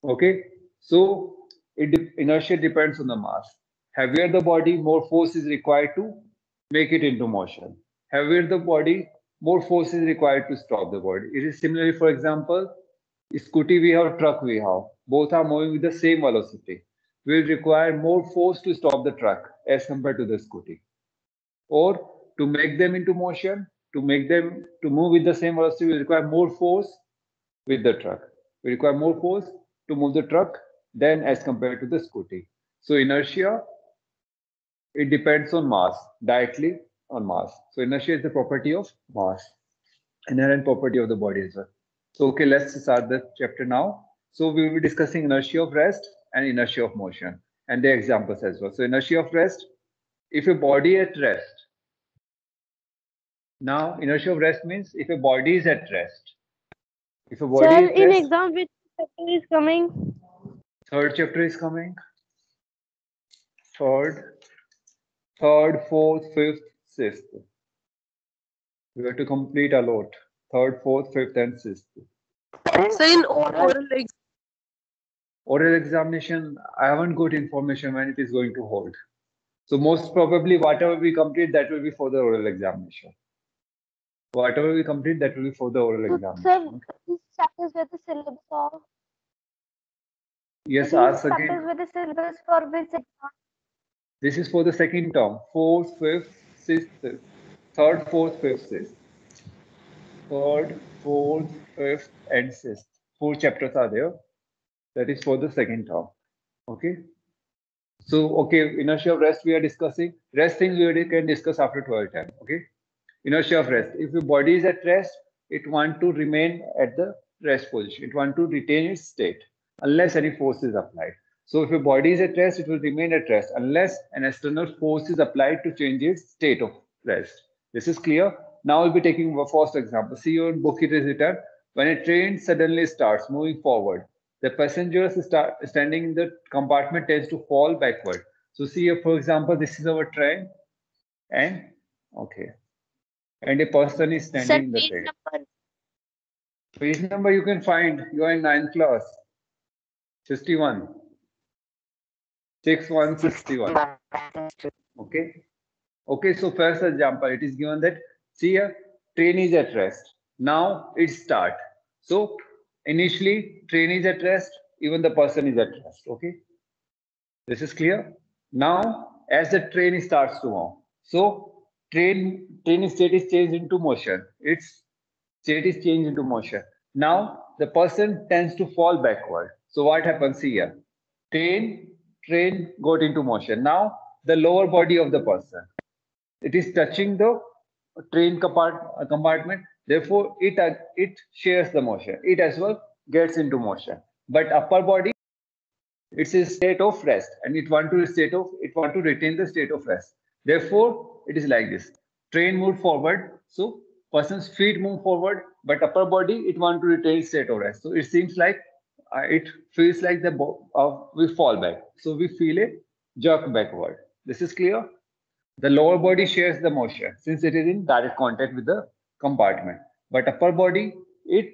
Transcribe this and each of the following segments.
Okay, so inertia depends on the mass. Heavier the body, more force is required to make it into motion. Heavier the body, more force is required to stop the body. It is similarly, for example, scooty we have, truck we have. Both are moving with the same velocity. We will require more force to stop the truck as compared to the scooty. Or to make them into motion, to make them to move with the same velocity, we require more force with the truck. We require more force to move the truck than as compared to the scooty. So inertia, it depends on mass, directly on mass. So inertia is the property of mass, inherent property of the body as well. So okay, let's start the chapter now. So we will be discussing inertia of rest and inertia of motion and their examples as well. So inertia of rest, if a body at rest, now inertia of rest means if a body is at rest. If a body Sir, is at in rest, exam, which chapter is coming? third chapter is coming. Third, third, fourth, fifth, sixth. We have to complete a lot. Third, fourth, fifth, and sixth. So in oral Oral examination, I haven't got information when it is going to hold. So most probably whatever we complete, that will be for the oral examination. Whatever we complete, that will be for the oral So, sir, examination. these chapters were the syllabus of. Yes, These ask chapters again. were the syllabus for which exam? This is for the second term. Fourth, fifth, sixth, third, fourth, fifth, sixth. Third, fourth, fifth, and sixth. Four chapters are there. That is for the second term. Okay. So, okay, inertia of rest we are discussing. Rest things we can discuss after 12 time. Okay. Inertia of rest. If your body is at rest, it want to remain at the rest position. It want to retain its state unless any force is applied. So if your body is at rest, it will remain at rest unless an external force is applied to change its state of rest. This is clear. Now we'll be taking the first example. See your book it is written. When a train suddenly starts moving forward, the passengers standing in the compartment tends to fall backward. So see here, for example, this is our train and okay and a person is Sir, standing in the page train. number. Page number you can find. You are in ninth class. 61. 6161. Okay. Okay, so first example, it is given that see here, train is at rest. Now it start. So initially train is at rest, even the person is at rest. Okay. This is clear. Now, as the train starts to move, so train state is changed into motion. Its state is changed into motion. Now the person tends to fall backward. So what happens here? Train got into motion. Now the lower body of the person, it is touching the compartment. Therefore, it shares the motion. It as well gets into motion. But upper body, it's a state of rest and it want to retain the state of rest. Therefore it is like this: train move forward, so person's feet move forward, but upper body it want to retain state of rest. So it seems like it feels like we fall back, so we feel a jerk backward. This is clear. The lower body shares the motion since it is in direct contact with the compartment, but upper body it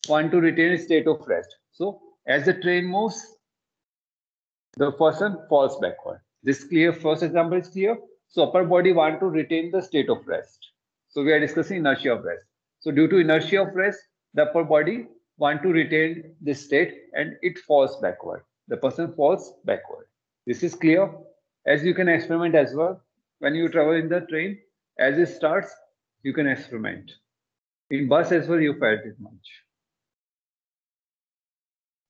want to retain a state of rest. So as the train moves, the person falls backward. This clear. First example is clear. So upper body want to retain the state of rest. So we are discussing inertia of rest. So due to inertia of rest, the upper body want to retain this state and it falls backward. The person falls backward. This is clear. As you can experiment as well. When you travel in the train, as it starts, you can experiment. In bus as well, you felt it much.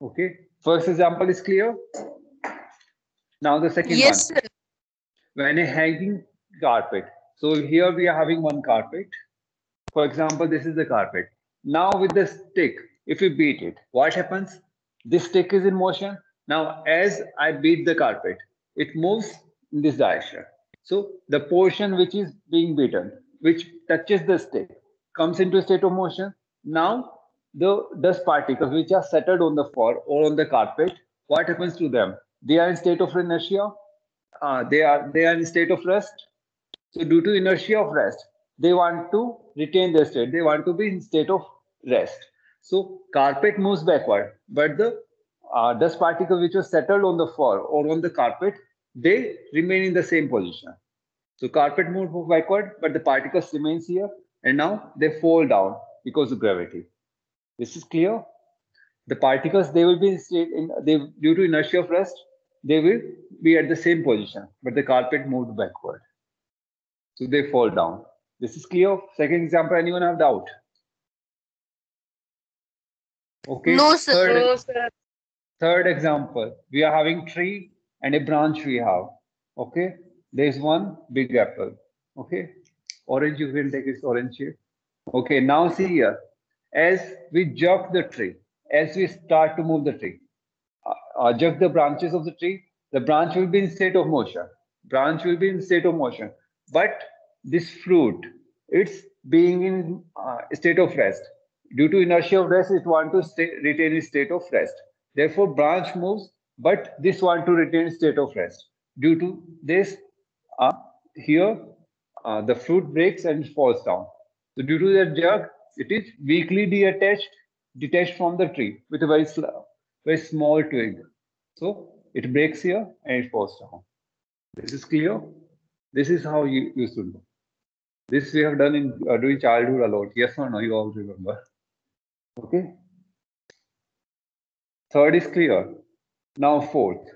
Okay. First example is clear. Now the second one. yes, sir. When a hanging carpet. So here we are having one carpet. For example, this is the carpet. Now with the stick, if you beat it, what happens? This stick is in motion. Now as I beat the carpet, it moves in this direction. So the portion which is being beaten, which touches the stick, comes into a state of motion. Now the dust particles which are settled on the floor or on the carpet, what happens to them? They are in state of inertia. They are in state of rest. So due to inertia of rest, they want to retain their state. They want to be in state of rest. So carpet moves backward, but the dust particles which were settled on the floor or on the carpet, they remain in the same position. So carpet moved backward, but the particles remains here, and now they fall down because of gravity. This is clear. The particles, they will be due to inertia of rest, they will be at the same position, but the carpet moved backward, so they fall down. This is clear. Second example, anyone have doubt? Okay. No, sir. Third example, we are having tree and a branch we have. Okay, there is one big apple. Okay, orange, you can take its orange shape. Okay, now see here, as we jerk the tree, as we start to move the tree, jerk the branches of the tree, the branch will be in state of motion. Branch will be in state of motion, but this fruit, it's being in state of rest. Due to inertia of rest, it want to retain its state of rest. Therefore, branch moves, but this want to retain state of rest. Due to this, here the fruit breaks and falls down. So due to that jerk, it is weakly detached from the tree with a very small twig. So it breaks here and it falls down. This is clear. This is how you used to do. This we have done in during childhood a lot. Yes or no? You all remember. Okay. Third is clear. Now fourth.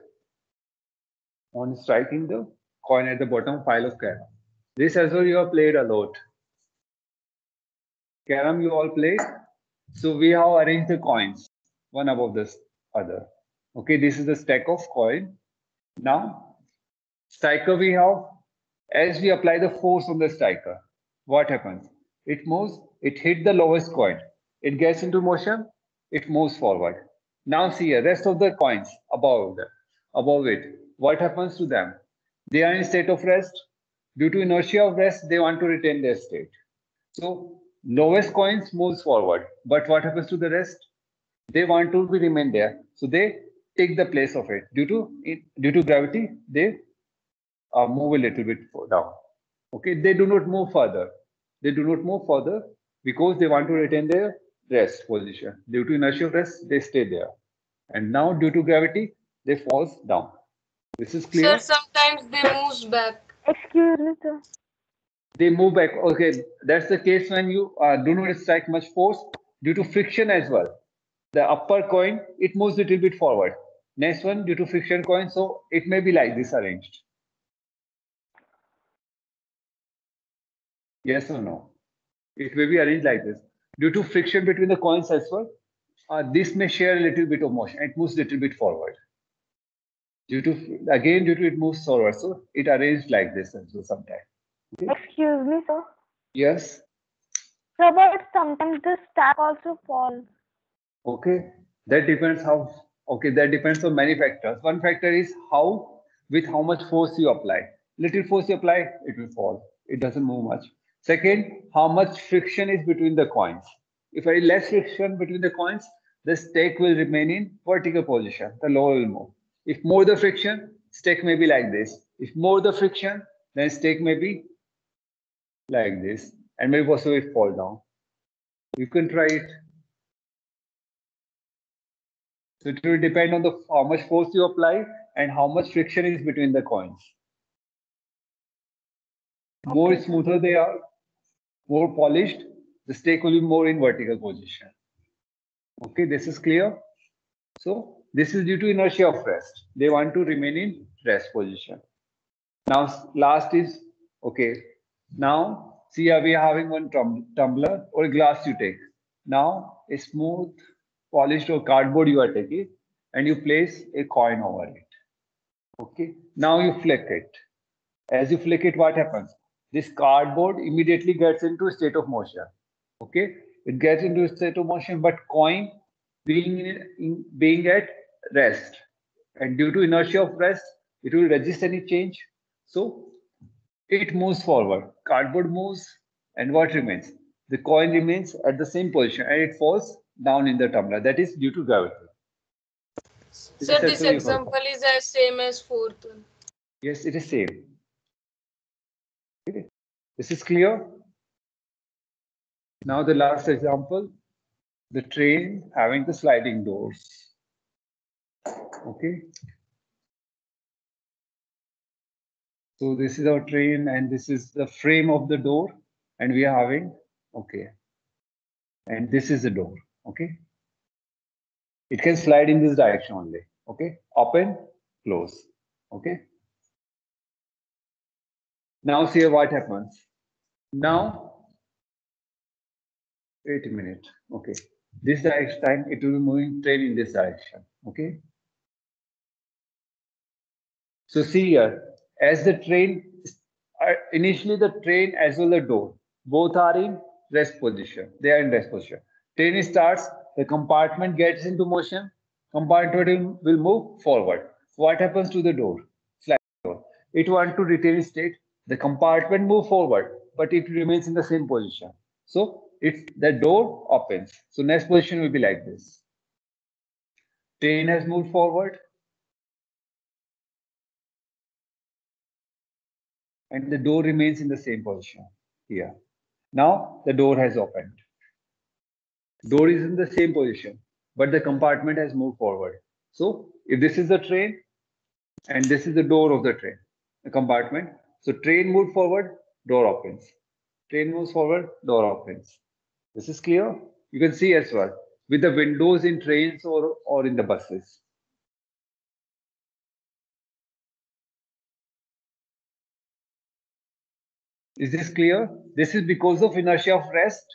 On striking the coin at the bottom pile of carom. This as well you have played a lot. Carom you all played. So we have arranged the coins one above this other. Okay, this is the stack of coin. Now, striker we have. As we apply the force on the striker, what happens? It moves. It hit the lowest coin. It gets into motion. It moves forward. Now see here, rest of the coins above it. What happens to them? They are in state of rest. Due to inertia of rest, they want to retain their state. So lowest coins moves forward. But what happens to the rest? They want to remain there. So they take the place of it. Due to gravity, they move a little bit down. Okay, they do not move further. They do not move further because they want to retain their rest position. Due to inertia of rest, they stay there. And now, due to gravity, they falls down. This is clear. Sir, sometimes they move back. Excuse me, sir. They move back. Okay, that's the case when you do not strike much force due to friction as well. The upper coin, it moves a little bit forward. Next one, due to friction coin, so it may be like this arranged. Yes or no? It may be arranged like this. Due to friction between the coins as well, this may share a little bit of motion. It moves a little bit forward. Due to it moves forward, so it arranged like this as well sometimes. Okay. Excuse me, sir. Yes. Sir, but sometimes the stack also falls. Okay. That depends that depends on many factors. One factor is with how much force you apply. Little force you apply, it will fall. It doesn't move much. Second, how much friction is between the coins. If very less friction between the coins, the stake will remain in vertical position. The lower will move. If more the friction, stake may be like this. If more the friction, then stake may be like this, and maybe also it fall down. You can try it. So it will depend on how much force you apply and how much friction is between the coins. More smoother they are, more polished, the stake will be more in vertical position. Okay, this is clear. So this is due to inertia of rest. They want to remain in rest position. Now last is, okay, now see here we are having one tumbler or a glass you take. Now a smooth polished or cardboard you are taking and you place a coin over it. Okay, now you flick it. As you flick it, what happens? This cardboard immediately gets into a state of motion. Okay, it gets into a state of motion, but coin being at rest, and due to inertia of rest, it will resist any change. So it moves forward. Cardboard moves, and what remains? The coin remains at the same position, and it falls down in the tumbler. That is due to gravity. So this example is as same as fourth one. Yes, it is same. Okay. This is clear. Now the last example, the train having the sliding doors. Okay. So this is our train and this is the frame of the door and we are having, okay. And this is the door, okay. It can slide in this direction only, okay. Open, close, okay. Now see what happens. Now, wait a minute, okay. This direction time, it will be moving train in this direction, okay. So see here, as the train, initially the train as well as the door, both are in rest position. They are in rest position. Train starts, the compartment gets into motion, compartment will move forward. What happens to the door? Slide door. It wants to retain state. The compartment move forward, but it remains in the same position. So it's the door opens. So next position will be like this. Train has moved forward, and the door remains in the same position here. Now the door has opened. Door is in the same position, but the compartment has moved forward. So if this is the train and this is the door of the train, the compartment. So train moved forward, door opens. Train moves forward, door opens. This is clear? You can see as well with the windows in trains or in the buses. Is this clear? This is because of inertia of rest.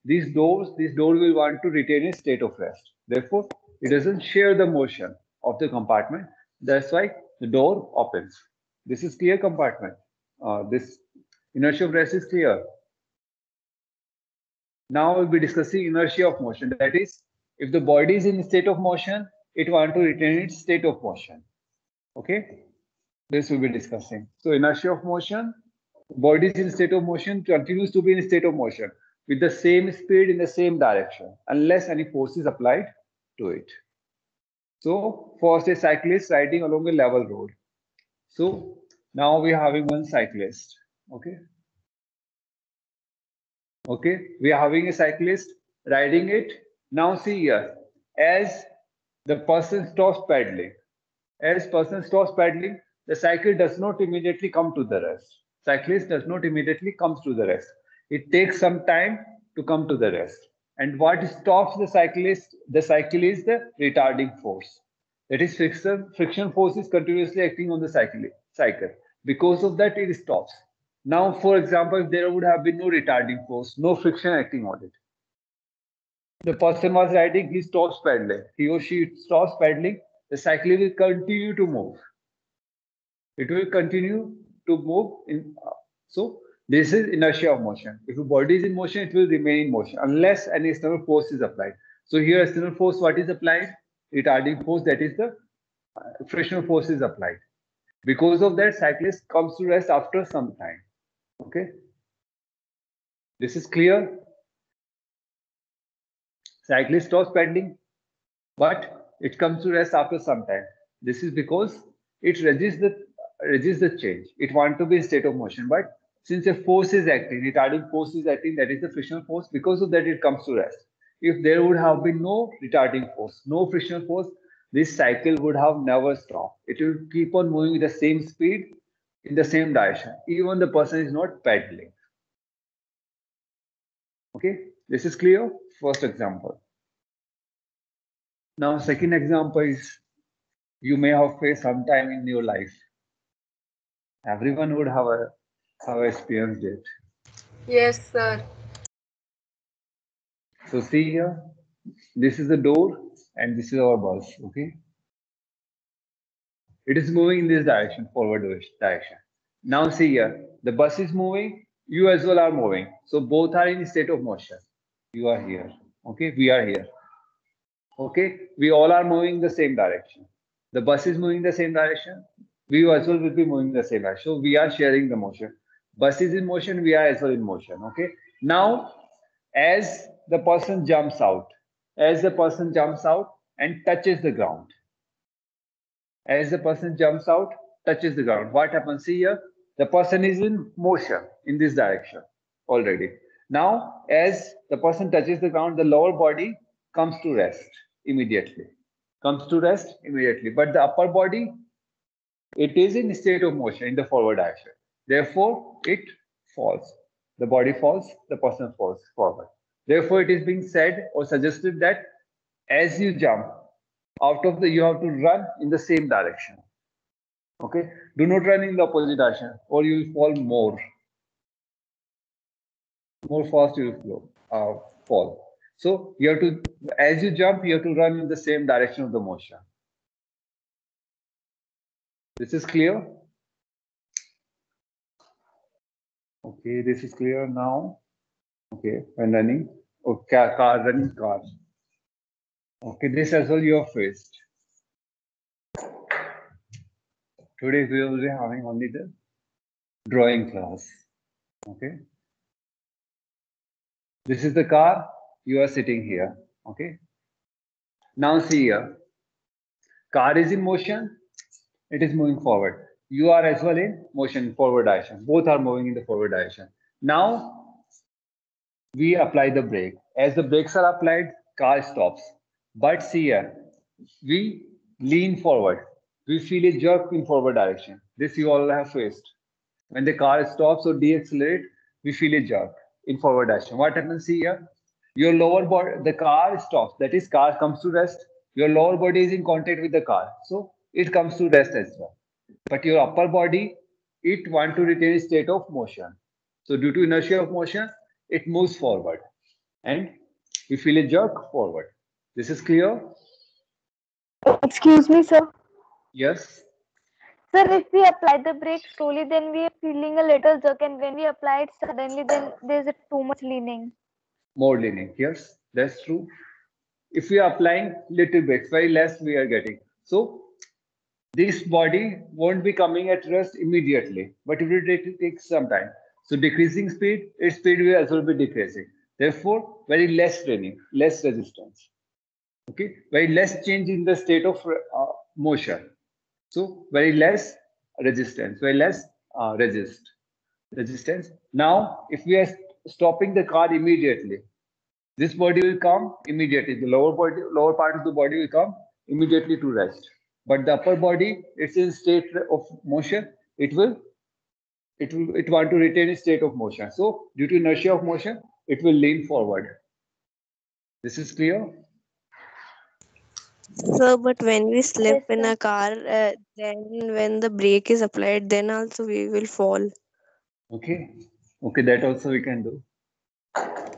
This door will want to retain a state of rest. Therefore, it doesn't share the motion of the compartment. That's why the door opens. This is clear compartment. This inertia of rest is clear. Now we'll be discussing inertia of motion. That is, if the body is in a state of motion, it wants to retain its state of motion. Okay? This we'll be discussing. So inertia of motion, body is in state of motion, continues to be in state of motion with the same speed in the same direction unless any force is applied to it. So for say cyclist riding along a level road. So now we are having one cyclist. Okay. Okay. We are having a cyclist riding it. Now see here, as the person stops pedaling, the cycle does not immediately come to the rest. Cyclist does not immediately comes to the rest. It takes some time to come to the rest. And what stops the cyclist? The cycle is the retarding force. That is friction force is continuously acting on the cycle. Because of that, it stops. Now, for example, if there would have been no retarding force, no friction acting on it, the person was riding, he stops pedaling. He or she stops pedaling, the cycle will continue to move. It will continue to move in. So this is inertia of motion. If a body is in motion, it will remain in motion unless an external force is applied. So here external force, what is applied? Retarding force, that is the frictional force is applied. Because of that, cyclist comes to rest after some time. Okay. This is clear. Cyclist stops pedaling, but it comes to rest after some time. This is because it resists the change. It wants to be in state of motion, but since a force is acting, retarding force is acting, that is the frictional force. Because of that, it comes to rest. If there would have been no retarding force, no frictional force, this cycle would have never stopped. It will keep on moving with the same speed in the same direction, even the person is not pedaling. Okay, this is clear. First example. Now, second example is you may have faced sometime in your life. Everyone would have experienced it. Yes, sir. So see here, this is the door and this is our bus. Okay, it is moving in this direction, forward direction. Now see here, the bus is moving, you as well are moving. So both are in state of motion. You are here. Okay, we are here. Okay, we all are moving the same direction. The bus is moving the same direction. We as well will be moving the same direction. So we are sharing the motion. Bus is in motion, we are as well in motion. Okay. Now, as the person jumps out and touches the ground, what happens? See here, the person is in motion in this direction already. Now, as the person touches the ground, the lower body comes to rest immediately. comes to rest immediately. But the upper body, it is in state of motion in the forward direction. Therefore, it falls. The body falls, the person falls forward. Therefore, it is being said or suggested that as you jump out of you have to run in the same direction. Okay, do not run in the opposite direction, or you will fall more fast. You will fall. So you have to, as you jump, you have to run in the same direction of the motion. This is clear? Okay, this is clear now. Okay, when running, okay, running car. Okay, this as well you have faced. Today we will be having only the drawing class. Okay. This is the car. You are sitting here. Okay. Now see here. Car is in motion. It is moving forward. You are as well in motion, forward direction. Both are moving in the forward direction. Now we apply the brake. As the brakes are applied, car stops. But see here, we lean forward. We feel a jerk in forward direction. This you all have faced. When the car stops or deaccelerate, we feel a jerk in forward direction. What happens here? Your lower body, the car stops. That is, car comes to rest. Your lower body is in contact with the car, so it comes to rest as well. But your upper body, it wants to retain a state of motion. So due to inertia of motion, it moves forward, and we feel a jerk forward. This is clear? Excuse me, sir. Yes. Sir, if we apply the brake slowly, then we are feeling a little jerk, and when we apply it suddenly, then there's too much leaning. More leaning. Yes, that's true. If we are applying little brakes, very less we are getting. So this body won't be coming at rest immediately, but it will take some time. So decreasing speed, its speed will as well be decreasing. Therefore, very less training, less resistance. Okay, very less change in the state of motion. So very less resistance, very less resistance. Now, if we are stopping the car immediately, this body will come immediately. The lower part of the body will come immediately to rest. But the upper body, it's in state of motion. It want to retain a state of motion. So due to inertia of motion, it will lean forward. This is clear? So, but when we slip Yes, in sir. a car, then when the brake is applied, then also we will fall. Okay. Okay, that also we can do.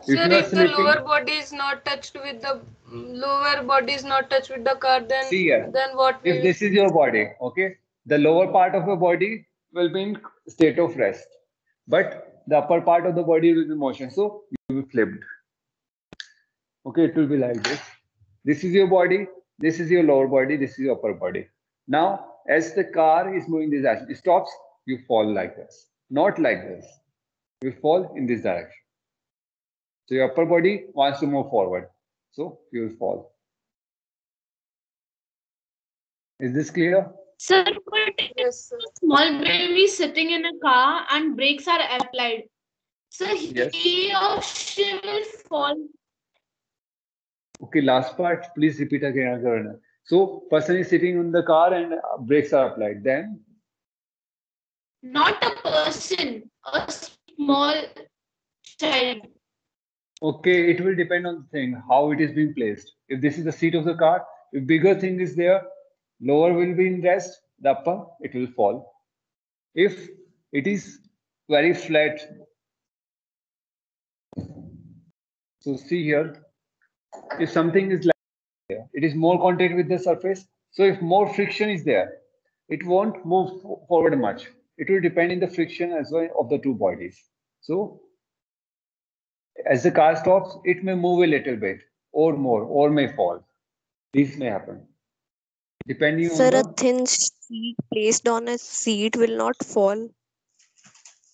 Sir, if the lower body is not touched with the car, then see here, then what? If this is your body, okay, the lower part of the body will be in state of rest, but the upper part of the body will be in motion. So you will be flipped. Okay, it will be like this. This is your body. This is your lower body. This is your upper body. Now, as the car is moving this direction, it stops. You fall like this, not like this. You fall in this direction. So your upper body wants to move forward. So you will fall. Is this clear? Sir, but Yes, sir. small baby sitting in a car and brakes are applied. So Yes. he or she will fall. Okay, last part, please repeat again, Agarna. So, person is sitting in the car and brakes are applied. Then? Not a person, a small child. Okay, it will depend on the thing, how it is being placed. If this is the seat of the car, if bigger thing is there, lower will be in rest, the upper, it will fall. If it is very flat, so see here, if something is like there, it is more contact with the surface. So if more friction is there, it won't move forward much. It will depend in the friction as well of the two bodies. So as the car stops, it may move a little bit or more or may fall. This may happen. Depending Sir, on a the, thin sheet placed on a seat will not fall.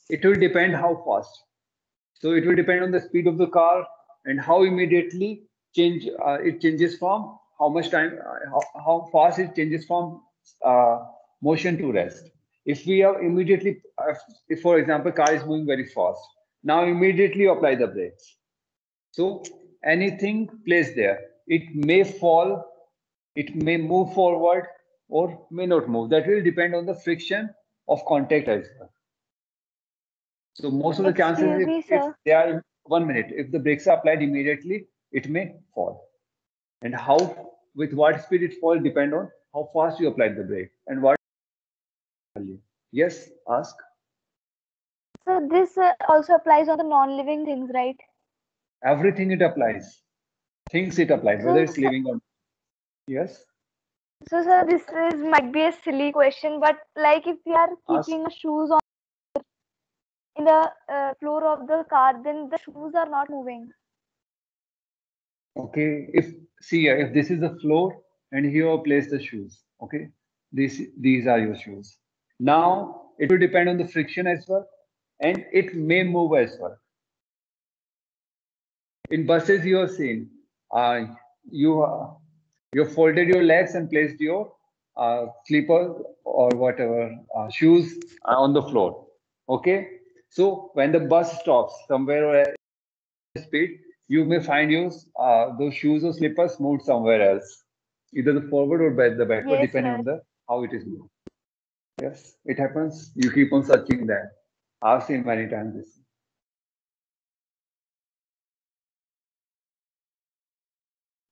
it will depend how fast. So it will depend on the speed of the car and how immediately it changes from how much time, how fast it changes from motion to rest. If we are immediately, if for example, car is moving very fast, now immediately apply the brakes. So anything placed there, it may fall It may move forward or may not move. That will depend on the friction of contact as well. So most of the chances, Excuse me, if sir. they are 1 minute, if the brakes are applied immediately, it may fall. And how, with what speed it falls, depend on how fast you applied the brake and what. Yes, ask. So this also applies on the non-living things, right? Everything it applies. Things it applies, whether So, it's living or. Yes. so sir, this is might be a silly question, but like if we are Ask. keeping shoes on in the floor of the car, then the shoes are not moving. Okay. If see here, if this is the floor and here you place the shoes. Okay. These are your shoes. Now it will depend on the friction as well, and it may move as well. In buses, you have seen, you you folded your legs and placed your slipper or whatever shoes on the floor. Okay, so when the bus stops somewhere or at speed, you may find your those shoes or slippers moved somewhere else, either the forward or the backward, Yes, depending sir. on the how it is moved. Yes, it happens. You keep on searching that. I've seen many times this.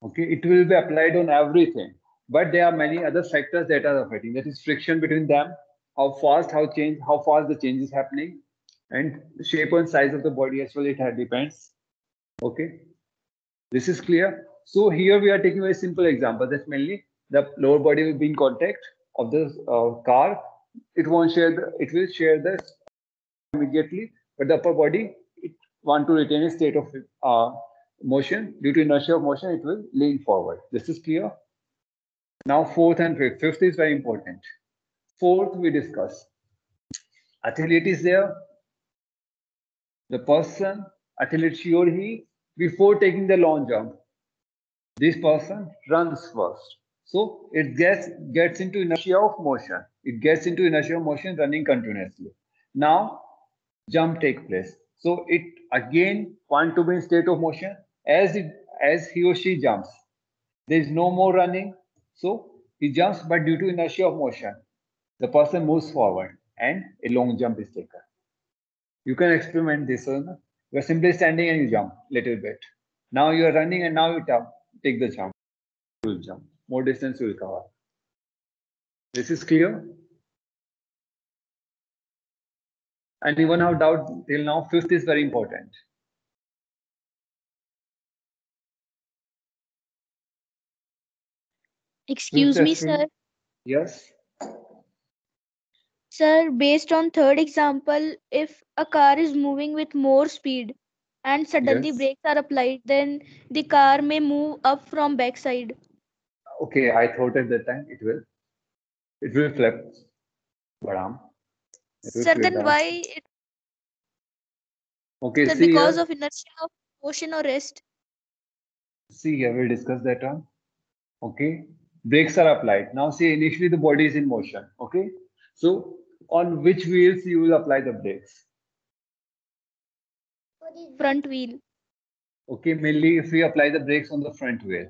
Okay, it will be applied on everything, but there are many other factors that are affecting. That is friction between them, how fast the change is happening, and shape and size of the body as well. It depends. Okay, this is clear. So here we are taking a very simple example. That's mainly the lower body will be in contact of the car. It won't share the. It will share the immediately, but the upper body it want to retain a state of motion. Due to inertia of motion, it will lean forward. This is clear. Now fourth and fifth. Fifth is very important. Fourth we discuss. Athlete is there. The person, athlete she or he, before taking the long jump, this person runs first. So it gets into inertia of motion. It gets into inertia of motion running continuously. Now jump take place. So it again want to be in state of motion as he or she jumps. There is no more running. So he jumps, but due to inertia of motion, the person moves forward and a long jump is taken. You can experiment this one. You are simply standing and you jump little bit. Now you are running and now you take the jump. You will jump. More distance you will cover. This is clear? Anyone have doubt till now? Fifth is very important. Excuse me, sir. Yes. Sir, based on third example, if a car is moving with more speed and suddenly Yes. brakes are applied, then the car may move up from backside. Okay, I thought at that time it will. It will flip. Badam. It will Sir, flip then down. why? Okay, Sir, see because here. of inertia of motion or rest. See here, we'll discuss that one. Okay, brakes are applied. Now see, initially the body is in motion. Okay, so on which wheels you will apply the brakes? Front wheel. Okay, mainly if we apply the brakes on the front wheel,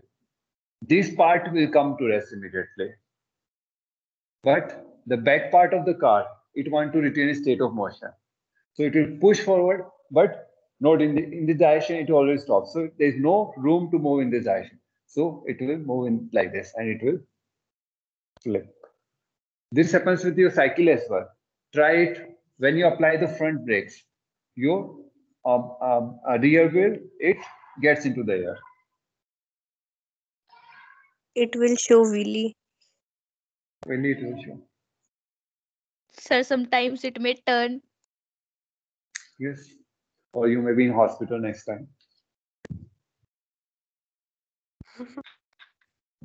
this part will come to rest immediately. But the back part of the car, it want to retain a state of motion. So it will push forward, but not in the direction it always stops. So there is no room to move in this direction. So it will move in like this and it will flip. This happens with your cycle as well. Try it when you apply the front brakes. Your rear wheel, it gets into the air. It will show wheelie. Really, it will show. Sir, sometimes it may turn. Yes. Or you may be in hospital next time.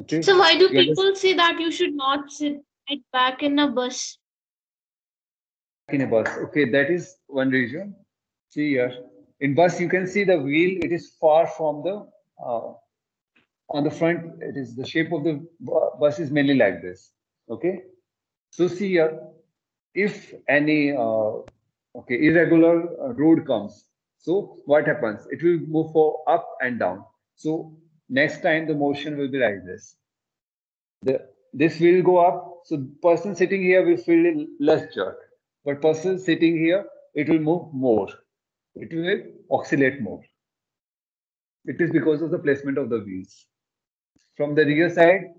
Okay. So why do You understand? people say that you should not sit right back in a bus? In a bus. Okay, that is one reason. See here, in bus you can see the wheel. It is far from the on the front. It is the shape of the bus is mainly like this. Okay, so see here, if any okay irregular road comes, so what happens? It will move for up and down. So next time the motion will be like this. This will go up. So person sitting here will feel less jerk, but person sitting here, it will move more. It will oscillate more. It is because of the placement of the wheels. From the rear side,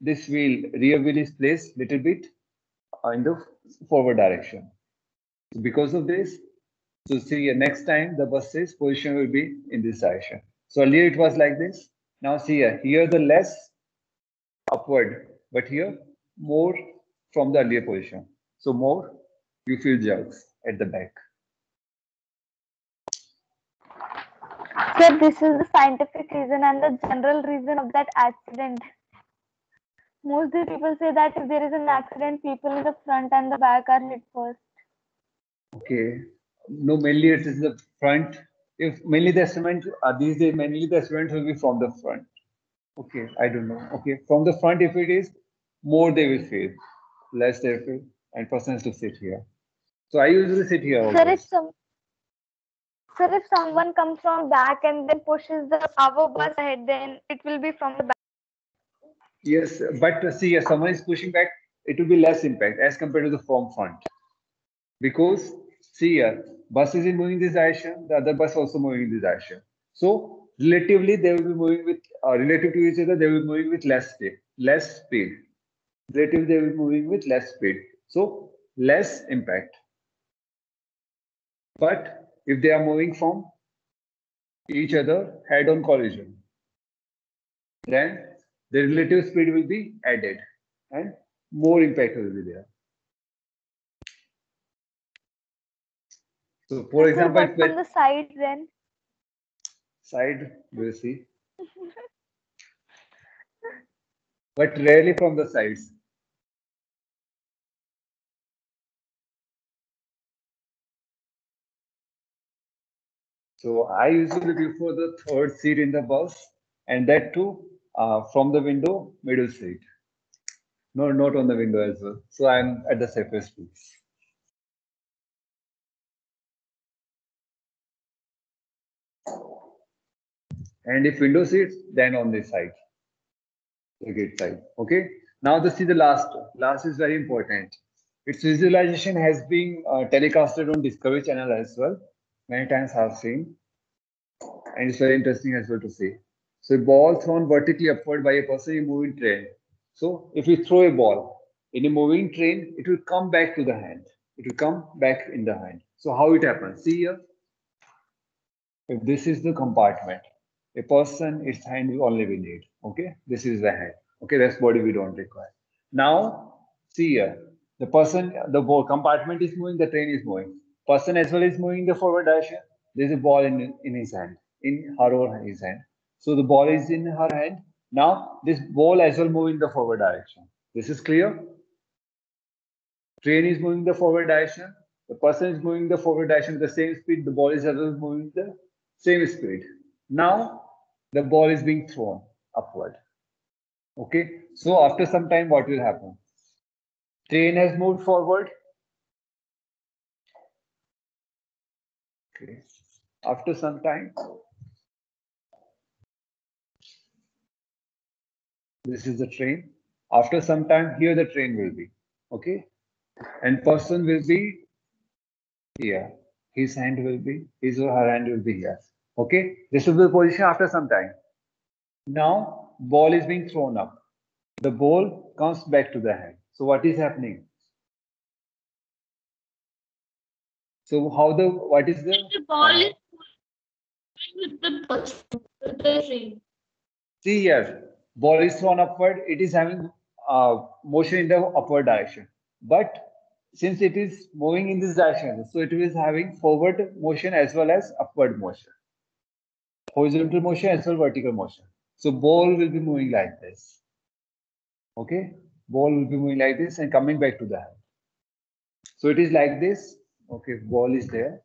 this rear wheel is placed little bit in the forward direction. So because of this, so see next time the bus's position will be in this direction. So earlier it was like this. Now see here the less upward, but here more from the earlier position. So more you feel jerks at the back. Sir, this is the scientific reason and the general reason of that accident. Mostly people say that if there is an accident, people in the front and the back are hit first. Okay. No, mainly it is the front. If mainly the instrument these days, mainly the instrument will be from the front. Okay, I don't know. Okay, from the front, if it is more, they will feel, less they feel, and person has to sit here. So I usually sit here Sir, always. Sir, if someone comes from back and then pushes our bus ahead, then it will be from the back. Yes, but see, if someone is pushing back, it will be less impact as compared to the from front. Because see here, bus is moving this direction, the other bus also moving this direction. So relatively, they will be moving with relative to each other, they will be moving with less speed. Relatively, they will be moving with less speed. So less impact. But if they are moving from each other head-on collision, then the relative speed will be added and more impact will be there. So, for example, But from the side, then side we'll see, but rarely from the sides. So I usually prefer the third seat in the bus, and that too from the window, middle seat. No, not on the window as well. So I'm at the safest place. And if window seats, then on this side, the gate side. Okay. Now this is the last. Last is very important. Its visualization has been telecasted on Discovery Channel as well. Many times I've seen, and it's very interesting as well to see. So a ball thrown vertically upward by a person in a moving train. So if you throw a ball in a moving train, it will come back to the hand. It will come back in the hand. So how it happens? See here. If this is the compartment, a person, its hand will only be need. Okay, this is the hand. Okay, that's body we don't require. Now, see here, the person, the compartment is moving, the train is moving. Person as well is moving the forward direction. There's a ball in his hand, in her or his hand. So the ball is in her hand. Now, this ball as well moving the forward direction. This is clear? Train is moving the forward direction. The person is moving the forward direction with the same speed. The ball is as well moving the same speed. Now the ball is being thrown upward. Okay. So after some time, what will happen? Train has moved forward. Okay. After some time, this is the train. After some time, here the train will be. Okay. And person will be here. His hand will be, his or her hand will be here. Okay. This will be the position after some time. Now ball is being thrown up. The ball comes back to the hand. So what is happening? So what is The ball is with the train. See here, ball is thrown upward. It is having motion in the upward direction. But since it is moving in this direction, so it is having forward motion as well as upward motion. Horizontal motion as well vertical motion. So ball will be moving like this. Okay, ball will be moving like this and coming back to the hand. So it is like this. Okay, ball is there.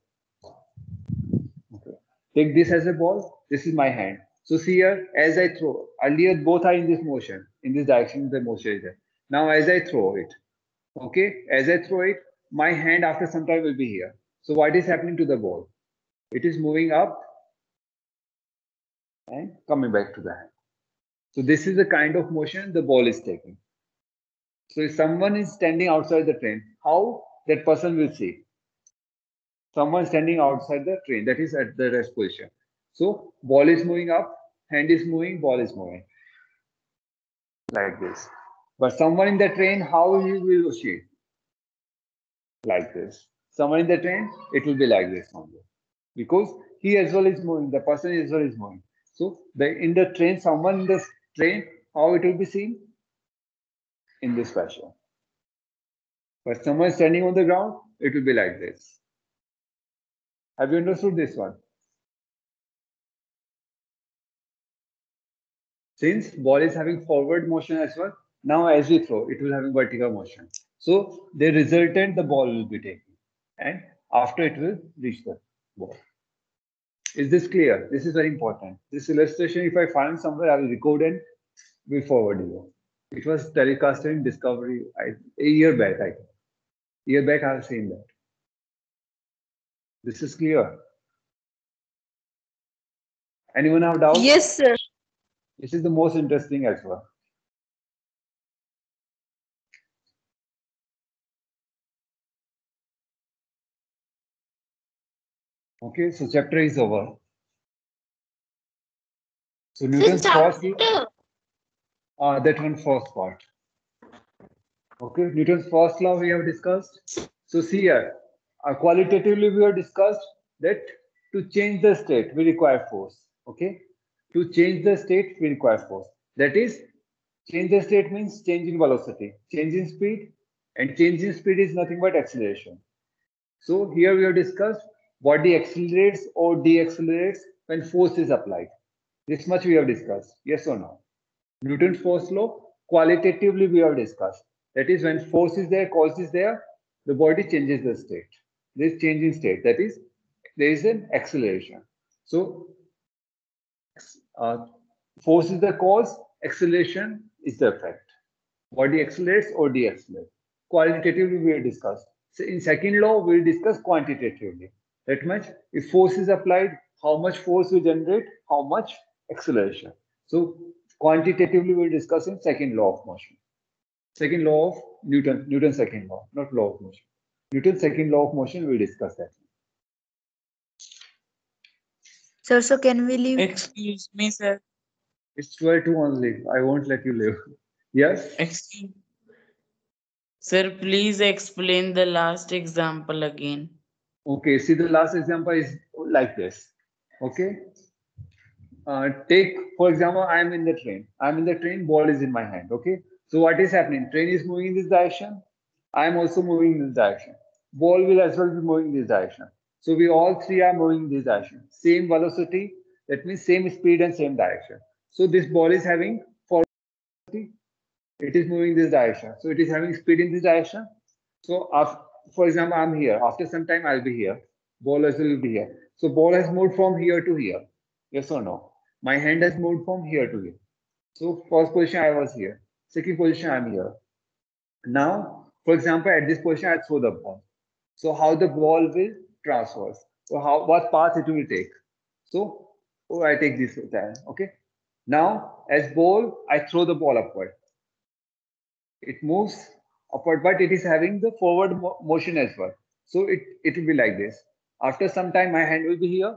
Okay. Take this as a ball. This is my hand. So see here, as I throw, earlier both are in this motion, in this direction, the motion is there. Now as I throw it, okay, as I throw it, my hand after some time will be here. So what is happening to the ball? It is moving up and coming back to the hand. So this is the kind of motion the ball is taking. So if someone is standing outside the train, how that person will see? Someone standing outside the train, that is at the rest position. So ball is moving up, hand is moving, ball is moving like this. But someone in the train, how he will see? Like this. Someone in the train, it will be like this only. Because he as well is moving, the person as well is moving. So in the train, someone in the train, how it will be seen? In this fashion. But someone standing on the ground, it will be like this. Have you understood this one? Since ball is having forward motion as well, now as we throw, it will have vertical motion. So the resultant the ball will be taking, and after it will reach the ball. Is this clear? This is very important. This illustration, if I find somewhere, I will record and will forward you. It was telecasted in Discovery a year back, I think. Year back, I have seen that. This is clear. Anyone have doubts? Yes, sir. This is the most interesting as well. Okay, so chapter is over. So Newton's first law, that one first part. Okay, Newton's first law we have discussed. So see here, qualitatively we have discussed that to change the state we require force. Okay, to change the state we require force. That is, change the state means change in velocity, change in speed, and change in speed is nothing but acceleration. So here we have discussed body accelerates or deaccelerates when force is applied. This much we have discussed. Yes or no? Newton's first law, qualitatively we have discussed. That is, when force is there, cause is there, the body changes the state. There is change in state. That is, there is an acceleration. So, force is the cause, acceleration is the effect. Body accelerates or deaccelerates. Qualitatively we have discussed. So in second law, we will discuss quantitatively. That much, if force is applied, how much force will generate, how much acceleration. So quantitatively, we'll discuss in second law of motion. Second law of Newton's second law, not law of motion. Newton's second law of motion, we'll discuss that. Sir, so can we leave? Excuse me, sir. It's 12 to only. I won't let you leave. Yes? Excuse. Sir, please explain the last example again. Okay, see the last example is like this. Okay. Take, for example, I am in the train. I'm in the train, ball is in my hand. Okay. So what is happening? Train is moving in this direction. I am also moving in this direction. Ball will as well be moving in this direction. So we all three are moving in this direction. Same velocity, that means same speed and same direction. So this ball is having forward velocity. It is moving this direction. So it is having speed in this direction. So for example, I'm here. After some time, I'll be here. Ball as well will be here. So ball has moved from here to here. Yes or no? My hand has moved from here to here. So first position I was here. Second position I'm here. Now, for example, at this position I throw the ball. So how the ball will transverse? So what path it will take? So I take this time. Okay. Now as ball, I throw the ball upward. It moves upward, but it is having the forward motion as well. So it will be like this. After some time, my hand will be here.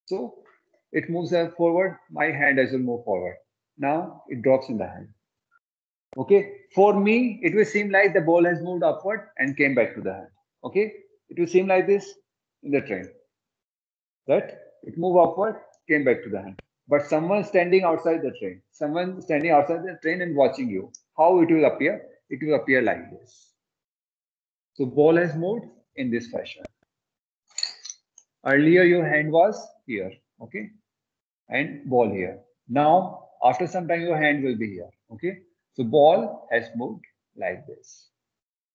So it moves forward, my hand as will move forward. Now it drops in the hand. Okay, for me, it will seem like the ball has moved upward and came back to the hand. Okay, it will seem like this in the train. That it moved upward, came back to the hand. But someone standing outside the train, someone standing outside the train and watching you, how it will appear? It will appear like this. So ball has moved in this fashion. Earlier your hand was here, okay, and ball here. Now after some time your hand will be here, okay. So ball has moved like this,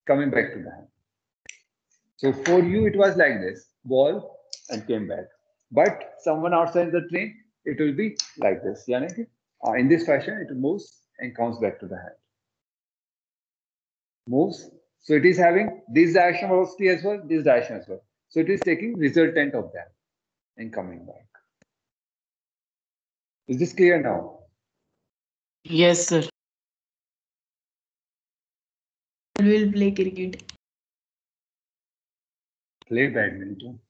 coming back to the hand. So for you it was like this, ball and came back. But someone outside the train, it will be like this. In this fashion, it moves and comes back to the hand. Moves. So it is having this direction velocity as well, this direction as well. So it is taking resultant of that and coming back. Is this clear now? Yes, sir. We'll play cricket. Play badminton.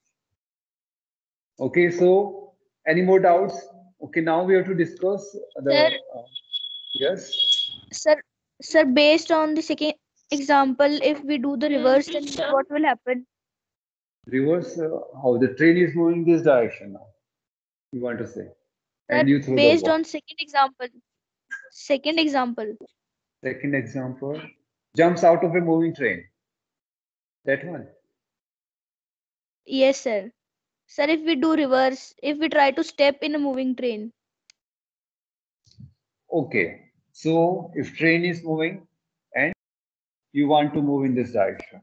Okay, so any more doubts? Okay, now we have to discuss the. Sir. Yes. Sir, based on the second example, if we do the reverse, then Teacher. what will happen? Reverse. How the train is moving this direction now? You want to say? And Sir, you throw the based ball. on second example. Second example. Second example, jumps out of a moving train. That one. Yes, sir. Sir, if we do reverse, if we try to step in a moving train. Okay. So if train is moving and you want to move in this direction.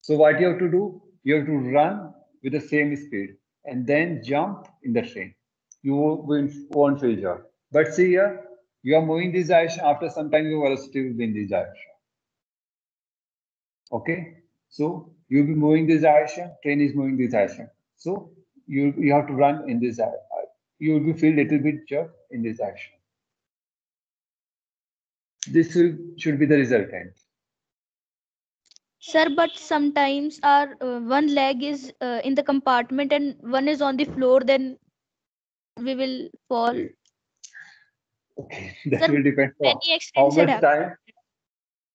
So what you have to do? You have to run with the same speed and then jump in the train. You won't feel joy. But see here, you are moving this direction. After some time, your velocity will be in this direction. Okay. So you'll be moving this direction. Train is moving this direction. So you have to run in this direction. You will feel little bit jerk in this direction. This should be the resultant. Sir, but sometimes our one leg is in the compartment and one is on the floor, then we will fall. Okay, that Sir, will depend on many how accidents had much happened. time.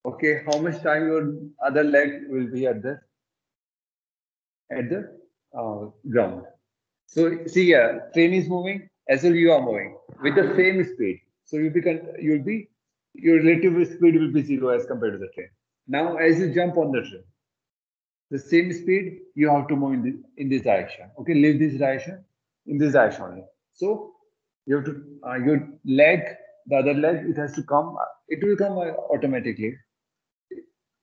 Okay, how much time your other leg will be at the ground. So see here, train is moving as well you are moving with the same speed. So your relative speed will be zero as compared to the train. Now as you jump on the train, the same speed you have to move in this direction. Okay, leave this direction in this direction only. So you have to your leg, the other leg, it has to come. It will come automatically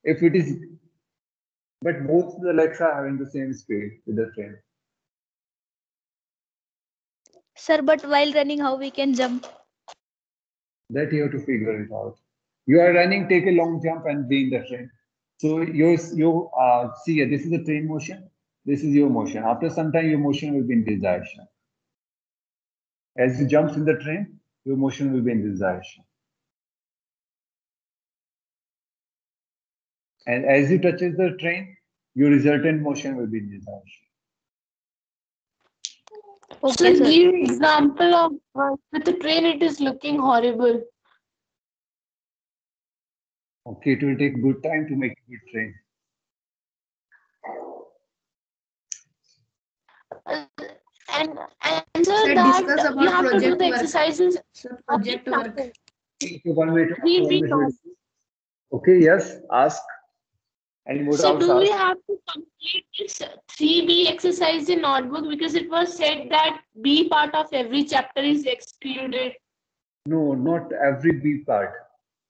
if it is. But both the legs are having the same speed with the train. Sir, but while running, how we can jump? That you have to figure it out. You are running, take a long jump and be in the train. So you see here, this is the train motion. This is your motion. After some time, your motion will be in this direction. As you jump in the train, your motion will be in this direction. And as you touches the train, your resultant motion will be in this direction. Okay, So sir. give example of with the train, it is looking horrible. Okay, it will take good time to make a good train. And Sir, so discuss that about you have to do project the work. exercises. Sir, project work. Okay, 1 minute. We 1 minute. don't. Okay, yes, ask. Any more So doubts? do we Ask. have to complete this 3B exercise in notebook because it was said that B part of every chapter is excluded? No, not every B part.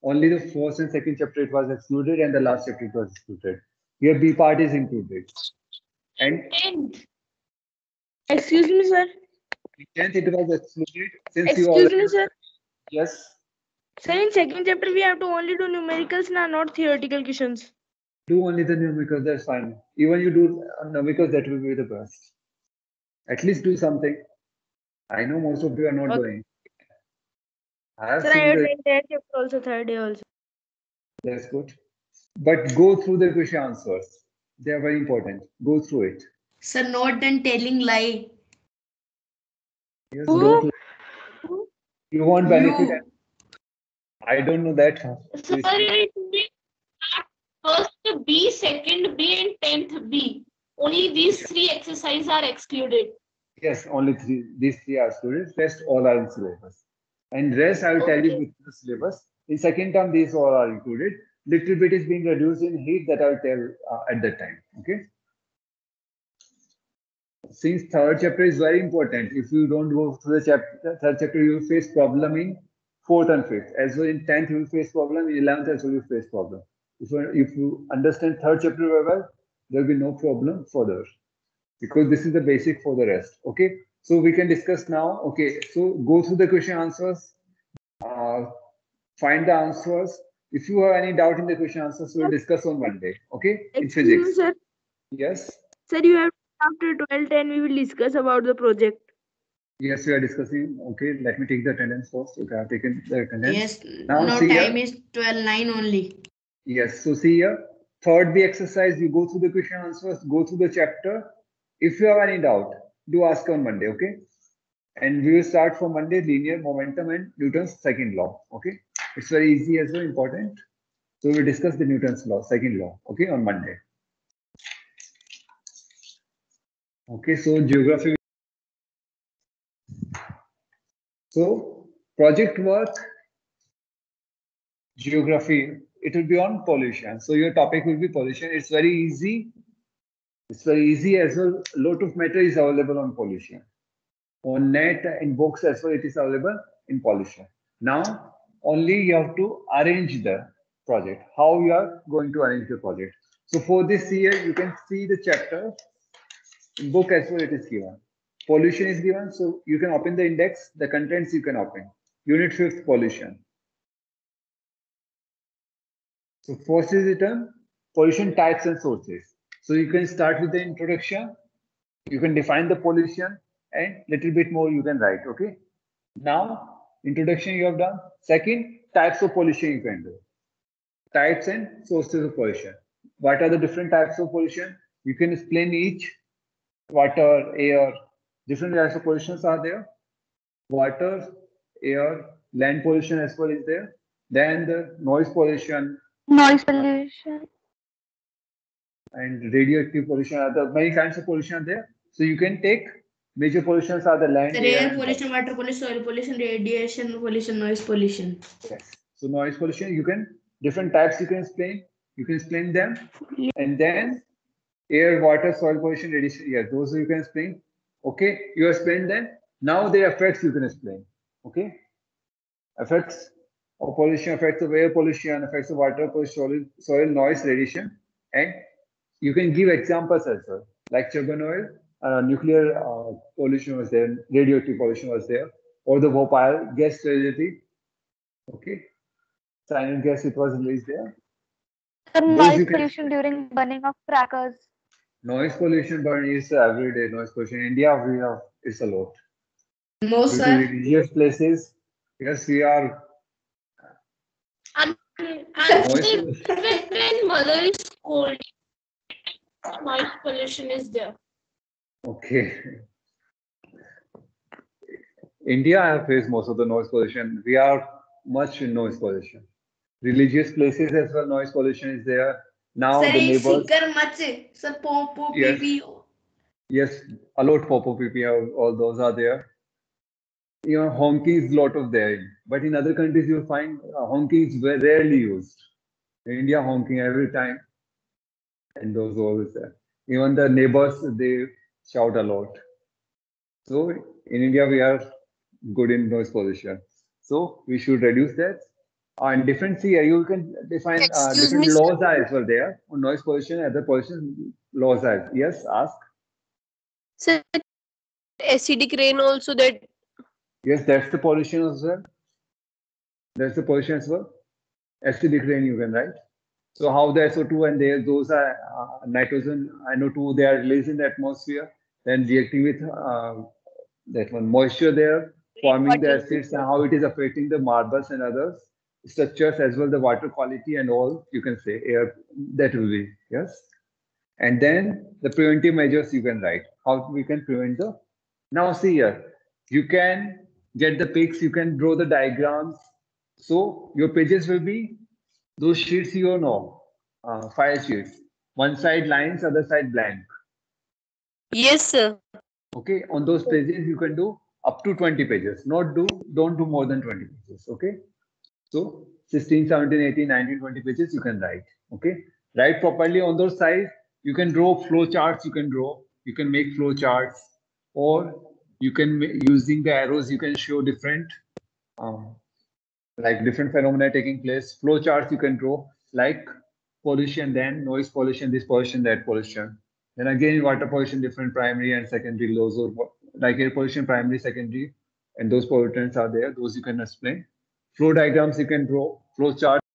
Only the first and second chapter it was excluded, and the last chapter it was excluded. Here B part is included. And Tenth. Excuse me, sir. in 10th it was excluded since you Excuse already. me, sir. Yes. Sir, in second chapter, we have to only do numericals, not theoretical questions. Do only the numericals, that's fine. Even you do numericals, that will be the best. At least do something. I know most of you are not doing. I have Sir, seen I had the. the entire chapter also, third day also. That's good. But go through the question answers. They are very important. Go through it. Sir, not done telling lie. Yes, Who? don't. You want benefit. You. I don't know that. So Please. it will be first B, second B, and 10th B. Only these three exercises are excluded. Yes, only three. These three are students. Rest all are in syllabus. And rest I will tell you Okay. with the syllabus. In second term, these all are included. Little bit is being reduced in heat that I will tell at that time. Okay. Since third chapter is very important, if you don't go through the third chapter, you will face problem in fourth and fifth. As well in 10th, you will face problem. In 11th, as well, you face problem. If you understand third chapter very well, there will be no problem further because this is the basic for the rest. Okay. So we can discuss now. Okay. So go through the question answers, find the answers. If you have any doubt in the question answers, we'll discuss on Monday. Okay. In physics. Sir. Yes. Sir, you have after 12:10 we will discuss about the project. Yes, we are discussing. Okay, let me take the attendance first. Okay, I have taken the attendance. Yes, Now now see time here. is 12:09 only. Yes, so see here. Third B exercise, you go through the question answers, go through the chapter. If you have any doubt, do ask on Monday, okay? And we will start from Monday, linear momentum and Newton's second law, okay? It's very easy as well, important. So we'll discuss the Newton's law, second law, okay, on Monday. Okay, so geography. So project work, geography, it will be on pollution. So your topic will be pollution. It's very easy. It's very easy as well. A lot of matter is available on pollution. On net, in books as well, it is available in pollution. Now, only you have to arrange the project. How you are going to arrange the project. So for this year, you can see the chapter. In book as well, it is given. Pollution is given, so you can open the index, the contents you can open. Unit 5th, pollution. So first is written pollution types and sources. So you can start with the introduction. You can define the pollution and little bit more you can write. Okay. Now introduction you have done. Second, types of pollution you can do. Types and sources of pollution. What are the different types of pollution? You can explain each. Water, air, different types of pollutions are there. Water, air, land pollution as well is there. Then the noise pollution, Noise pollution. and radioactive pollution are the many kinds of pollution are there. So you can take major pollutions are the land, The air, air and pollution, water pollution, soil pollution, radiation pollution, noise pollution. yes. So noise pollution, you can different types you can explain. You can explain them, and then air, water, soil pollution, radiation. Yeah, those you can explain. Okay, you explain them. Now the effects you can explain. Okay, effects of pollution, effects of air pollution, effects of water pollution, soil noise, radiation, and you can give examples as well. Like Chernobyl, nuclear pollution was there, radioactive pollution was there, or the Bhopal gas tragedy. Okay, cyanide gas it was released there. The Those noise you can pollution during burning of crackers. noise pollution burn is everyday noise pollution. In India we have it's a lot. No, Due to sir. religious places, yes, we are And noise. when mother is cold, noise pollution is there. Okay. India have faced most of the noise pollution. We are much in noise pollution. Religious places as well, noise pollution is there. Now Sir, the ये neighbors, speaker मत sir pop pop yes, pee. yes, a lot pop-up PP, all those are there. You know, honking is a lot of there, but in other countries you'll find honking is very rarely used. In India, honking every time, and those always there. Even the neighbors they shout a lot. So in India we are good in noise pollution. So we should reduce that. And different here you can define Excuse different me, sir. laws are as well there on noise pollution. Other pollution laws are. Yes, ask. Sir, acidic rain also that. Yes, that's the pollution as well. That's the pollution as well. Acidic rain you can write. So how the SO2 and those are nitrogen, NO2, they are released in the atmosphere, then reacting with that one moisture there, forming the acids, and how it is affecting the marbles and others structures as well, the water quality and all, you can say air, that will be, yes. And then the preventive measures you can write, how we can prevent the, now see here, you can get the pics, you can draw the diagrams. So your pages will be those sheets you know, 5 sheets. One side lines, other side blank. Yes, sir. Okay, on those pages you can do up to 20 pages. Don't do more than 20 pages. Okay, so 16, 17, 18, 19, 20 pages you can write. Okay, write properly on those sides. You can draw flow charts. You can draw. You can make flow charts, or you can using the arrows. You can show different. Like different phenomena taking place. Flow charts you can draw, like pollution, then noise pollution, this pollution, that pollution. Then again, water pollution, different primary and secondary laws, or like air pollution, primary, secondary, and those pollutants are there. Those you can explain. Flow diagrams you can draw, flow charts,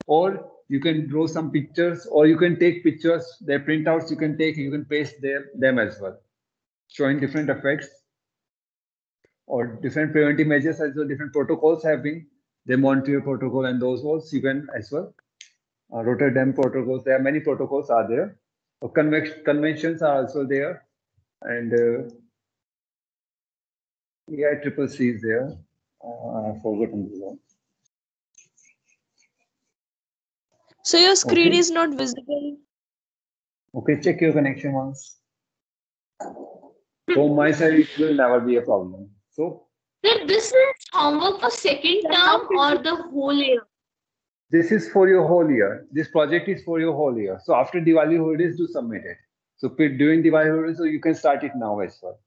or you can draw some pictures, or you can take pictures. Their printouts you can take, you can paste them as well, showing different effects. or different preventive measures as well, different protocols have been, the Montreal protocol and those ones you can as well. Rotterdam protocols, there are many protocols are there. Conventions are also there, and EICCC is there. I've forgotten the one. So your screen Okay. is not visible. Okay, check your connection once. From my side, it will never be a problem. So Sir, this is homework for second term or the whole year? this is for your whole year. This project is for your whole year. So after Diwali holidays, do submit it. So during Diwali holidays, so you can start it now as well.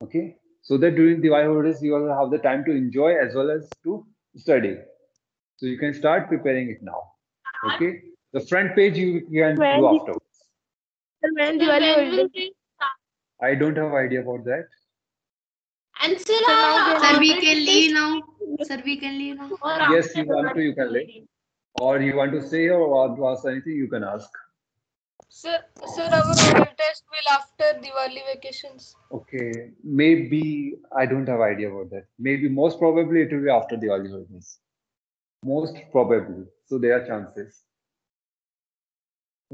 Okay. So that during Diwali holidays, you will have the time to enjoy as well as to study. So you can start preparing it now. Okay. The front page you can do afterwards. When Sir, Diwali when will holiday? they start? I don't have idea about that. And sir, Sir, we can leave now. Sir, we can leave now. Yes, you want to, you can leave. Or you want to say or want to ask anything, you can ask. Sir, our oral test will after Diwali vacations. Okay, maybe I don't have idea about that. Maybe most probably it will be after the Diwali holidays. Most probably. So there are chances.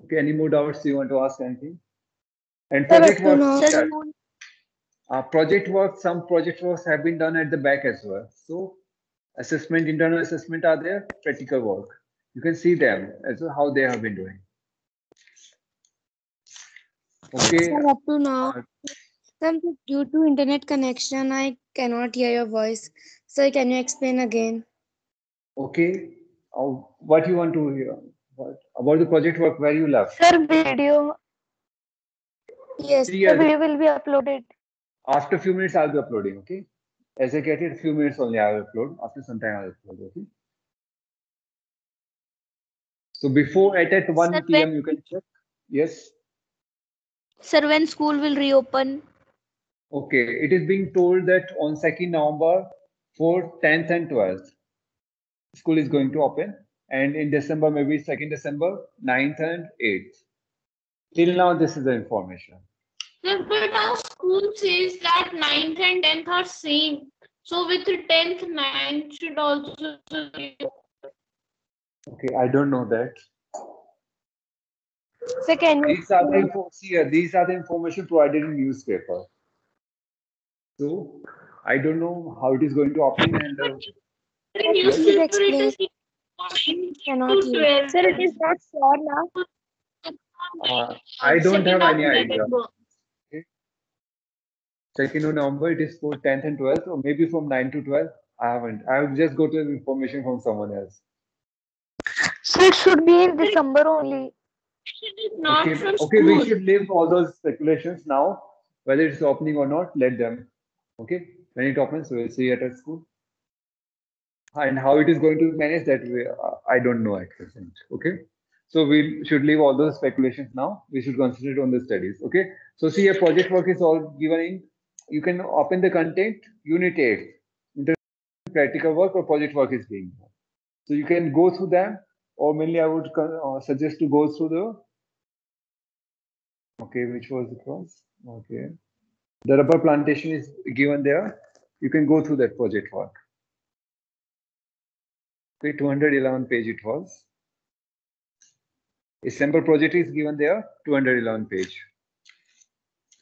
Okay, any more doubts you want to ask anything? And project work. Project work, some project works have been done at the back as well. So assessment, internal assessment are there, practical work. You can see them as well, how they have been doing. Okay. Sir, up to now, due to internet connection, I cannot hear your voice. Sir, can you explain again? Okay. What you want to hear? What about the project work where you left? Sir, video. Yes. The video will be uploaded. After a few minutes, I'll be uploading. Okay. As I get it, a few minutes only I will upload. After some time, I'll upload. Okay. So before at 1 p.m. you can check. Yes. Sir, when school will reopen? Okay, it is being told that on 2nd November for 10th and 12th, school is going to open, and in December, maybe 2nd December, 9th and 8th. Till now, this is the information. Sir, but our school says that 9th and 10th are same. So with the 10th, 9th should also be. Okay, I don't know that. So can you These are the information provided in newspaper. So I don't know how it is going to open and. Newspaper, it is cannot hear. Sir, it is not sure now. I don't have 2nd any of idea. November. Okay. 2nd of November, it is for 10th and 12th, or maybe from 9 to 12. I haven't. I have just got the information from someone else. So it should be in December only. It is not from Okay, school. we should leave all those speculations now, whether it's opening or not, let them. Okay, when it opens, we'll see it at school. And how it is going to manage that, I don't know at present. Okay, so we should leave all those speculations now. We should concentrate on the studies. Okay, so see, a project work is all given in. You can open the content, unit 8. Practical work or project work is being done. So you can go through them, or mainly I would suggest to go through the. Okay, which was it was? Okay, the rubber plantation is given there. You can go through that project work. Okay, 211 page it was. A sample project is given there, 211 page.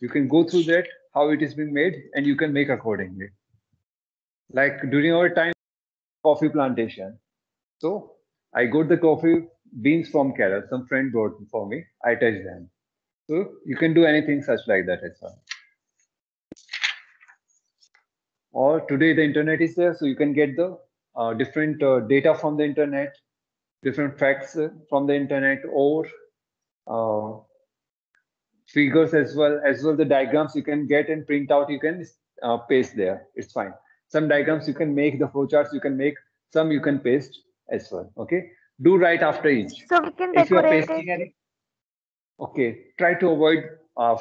You can go through that, how it is being made, and you can make accordingly. Like during our time, coffee plantation. So I got the coffee beans from Kerala. Some friend brought for me. I touched them. So you can do anything such like that as well. Or today the internet is there, so you can get the different data from the internet, different facts from the internet, or figures as well the diagrams you can get and print out. You can paste there. It's fine. Some diagrams you can make, the flowcharts you can make. Some you can paste as well. Okay. Do right after each. So we can If you are decorate pasting it. any, okay, try to avoid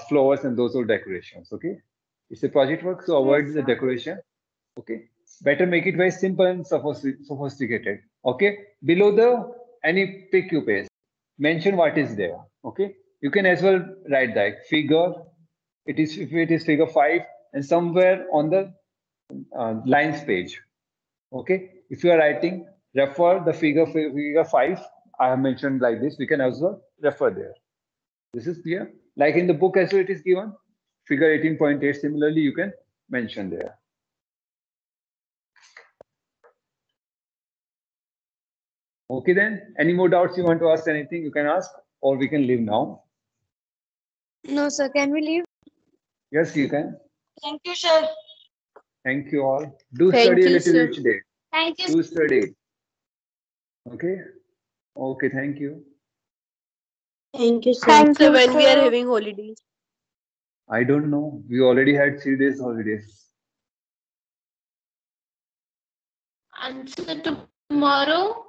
flowers and those old decorations. Okay. It's a project work, so avoid the decoration. Okay, better make it very simple and sophisticated. Okay, below the any pic you paste, mention what is there. Okay, you can as well write that figure. It is, if it is figure 5, and somewhere on the lines page. Okay, if you are writing, refer the figure 5. I have mentioned like this. We can also refer there. This is clear. Like in the book as well, it is given. Figure 18.8. Similarly, you can mention there. Okay then. Any more doubts you want to ask? Anything you can ask, or we can leave now. No, sir. Can we leave? Yes, you can. Thank you, sir. Thank you all. Do Thank study a you, little sir. each day. Thank you. Do study. Okay. Okay. Thank you. Thank you, sir. Thank So you, when we are sir. having holidays? I don't know. We already had 3 days holidays. Answer tomorrow.